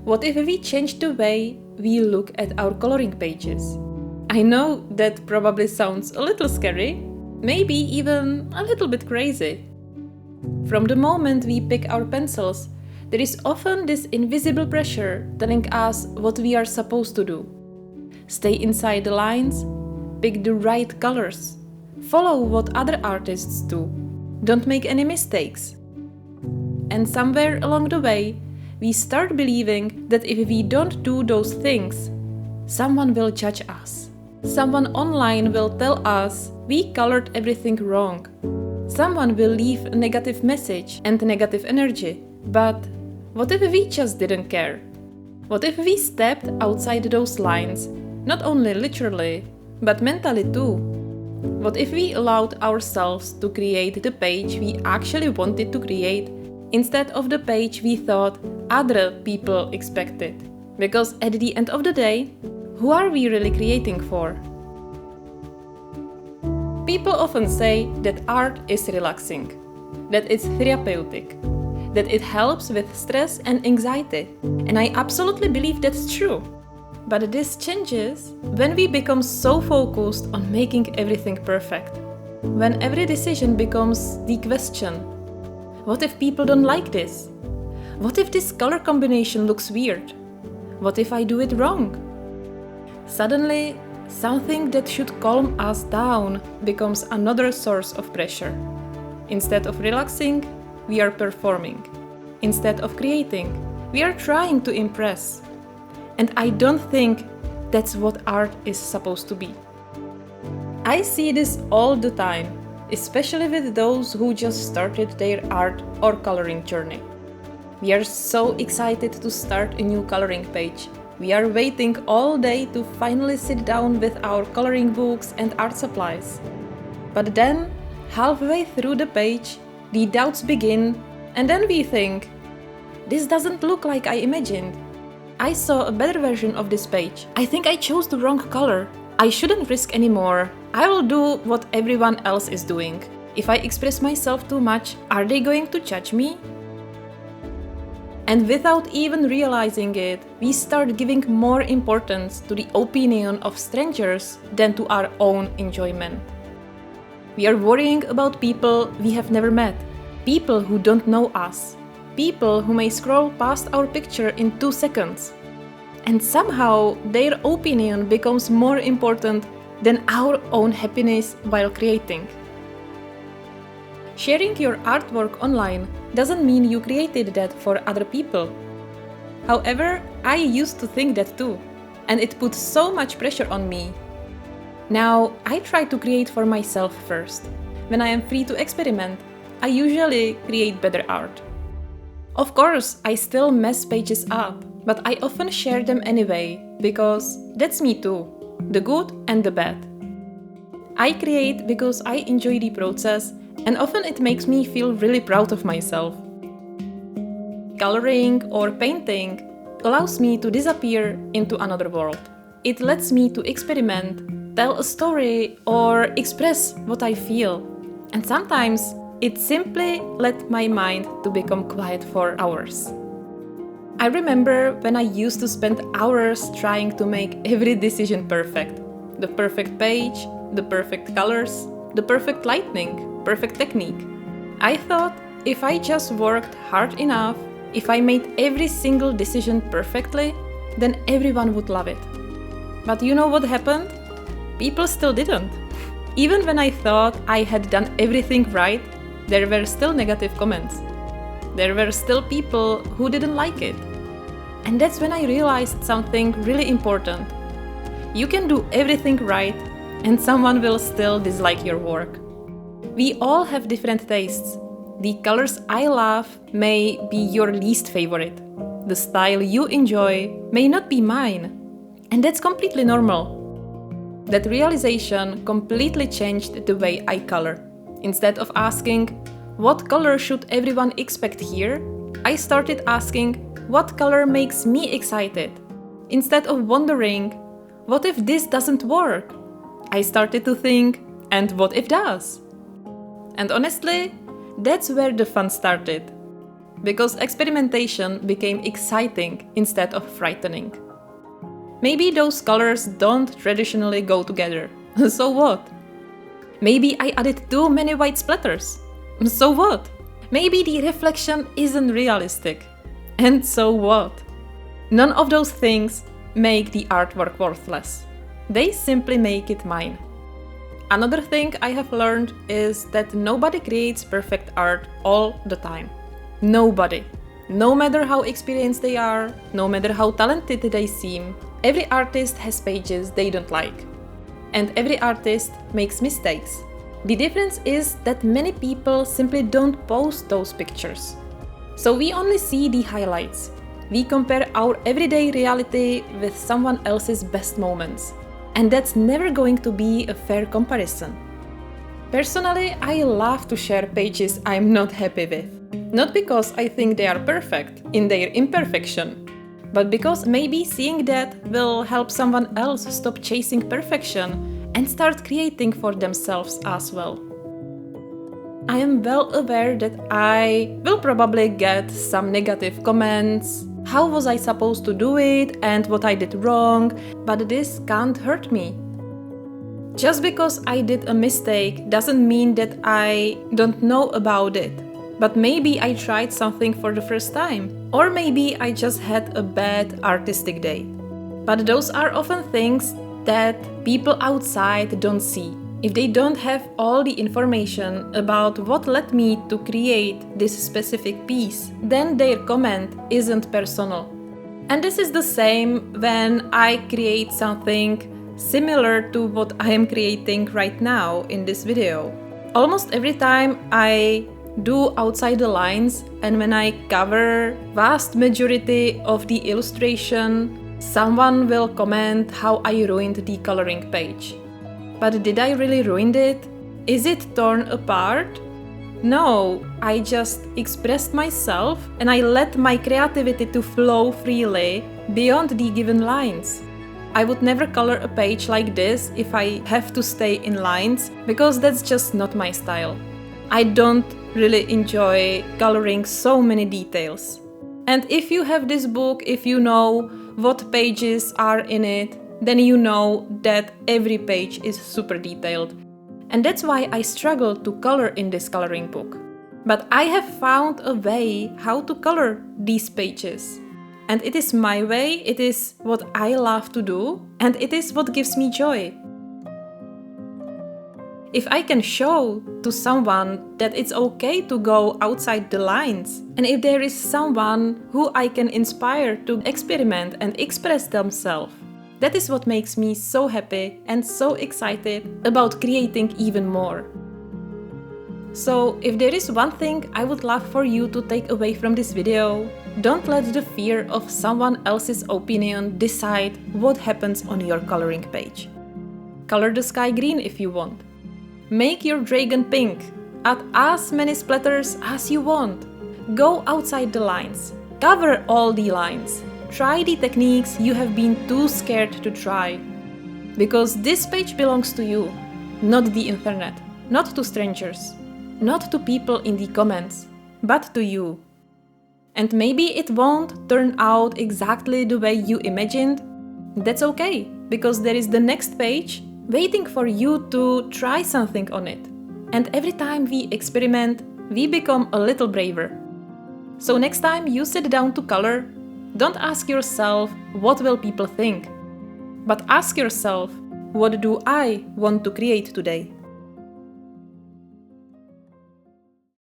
What if we change the way we look at our coloring pages? I know that probably sounds a little scary, maybe even a little bit crazy. From the moment we pick our pencils, there is often this invisible pressure telling us what we are supposed to do. Stay inside the lines, pick the right colors, follow what other artists do, don't make any mistakes. And somewhere along the way, we start believing that if we don't do those things, someone will judge us. Someone online will tell us we colored everything wrong. Someone will leave a negative message and negative energy. But what if we just didn't care? What if we stepped outside those lines, not only literally, but mentally too? What if we allowed ourselves to create the page we actually wanted to create instead of the page we thought other people expected? Because at the end of the day, who are we really creating for? People often say that art is relaxing, that it's therapeutic, that it helps with stress and anxiety, and I absolutely believe that's true. But this changes when we become so focused on making everything perfect, when every decision becomes the question: what if people don't like this? What if this color combination looks weird? What if I do it wrong? Suddenly, something that should calm us down becomes another source of pressure. Instead of relaxing, we are performing. Instead of creating, we are trying to impress. And I don't think that's what art is supposed to be. I see this all the time, especially with those who just started their art or coloring journey. We are so excited to start a new coloring page. We are waiting all day to finally sit down with our coloring books and art supplies. But then, halfway through the page, the doubts begin, and then we think, this doesn't look like I imagined. I saw a better version of this page. I think I chose the wrong color. I shouldn't risk anymore. I will do what everyone else is doing. If I express myself too much, are they going to judge me? And without even realizing it, we start giving more importance to the opinion of strangers than to our own enjoyment. We are worrying about people we have never met, people who don't know us, people who may scroll past our picture in 2 seconds. And somehow their opinion becomes more important than our own happiness while creating. Sharing your artwork online doesn't mean you created that for other people. However, I used to think that too, and it put so much pressure on me. Now, I try to create for myself first. When I am free to experiment, I usually create better art. Of course, I still mess pages up, but I often share them anyway, because that's me too, the good and the bad. I create because I enjoy the process, and often it makes me feel really proud of myself. Coloring or painting allows me to disappear into another world. It lets me to experiment, tell a story, or express what I feel. And sometimes it simply lets my mind to become quiet for hours. I remember when I used to spend hours trying to make every decision perfect. The perfect page, the perfect colors, the perfect lighting, perfect technique. I thought if I just worked hard enough, if I made every single decision perfectly, then everyone would love it. But you know what happened? People still didn't. Even when I thought I had done everything right, there were still negative comments. There were still people who didn't like it. And that's when I realized something really important. You can do everything right, and someone will still dislike your work. We all have different tastes. The colors I love may be your least favorite. The style you enjoy may not be mine. And that's completely normal. That realization completely changed the way I color. Instead of asking, what color should everyone expect here? I started asking, what color makes me excited? Instead of wondering, what if this doesn't work? I started to think, and what if does? And honestly, that's where the fun started. because experimentation became exciting instead of frightening. Maybe those colors don't traditionally go together. So what? Maybe I added too many white splatters. So what? Maybe the reflection isn't realistic. And so what? None of those things make the artwork worthless. They simply make it mine. Another thing I have learned is that nobody creates perfect art all the time. Nobody. No matter how experienced they are, no matter how talented they seem, every artist has pages they don't like. And every artist makes mistakes. The difference is that many people simply don't post those pictures. So we only see the highlights. We compare our everyday reality with someone else's best moments. And that's never going to be a fair comparison. Personally, I love to share pages I'm not happy with. Not because I think they are perfect in their imperfection, but because maybe seeing that will help someone else stop chasing perfection and start creating for themselves as well. I am well aware that I will probably get some negative comments. How was I supposed to do it and what I did wrong? But this can't hurt me. Just because I did a mistake doesn't mean that I don't know about it. But maybe I tried something for the first time. Or maybe I just had a bad artistic day. But those are often things that people outside don't see. If they don't have all the information about what led me to create this specific piece, then their comment isn't personal. And this is the same when I create something similar to what I am creating right now in this video. Almost every time I do outside the lines and when I cover vast majority of the illustration, someone will comment how I ruined the coloring page. But did I really ruin it? Is it torn apart? No, I just expressed myself and I let my creativity to flow freely beyond the given lines. I would never color a page like this if I have to stay in lines, because that's just not my style. I don't really enjoy coloring so many details. And if you have this book, if you know what pages are in it, then you know that every page is super detailed. And that's why I struggle to color in this coloring book. But I have found a way how to color these pages. And it is my way, it is what I love to do, and it is what gives me joy. If I can show to someone that it's okay to go outside the lines, and if there is someone who I can inspire to experiment and express themselves, that is what makes me so happy and so excited about creating even more. So, if there is one thing I would love for you to take away from this video, don't let the fear of someone else's opinion decide what happens on your coloring page. Color the sky green if you want. Make your dragon pink. Add as many splatters as you want. Go outside the lines. Cover all the lines. Try the techniques you have been too scared to try. Because this page belongs to you, not the internet, not to strangers, not to people in the comments, but to you. And maybe it won't turn out exactly the way you imagined. That's okay, because there is the next page waiting for you to try something on it. And every time we experiment, we become a little braver. So next time you sit down to color, don't ask yourself, what will people think? But ask yourself, what do I want to create today?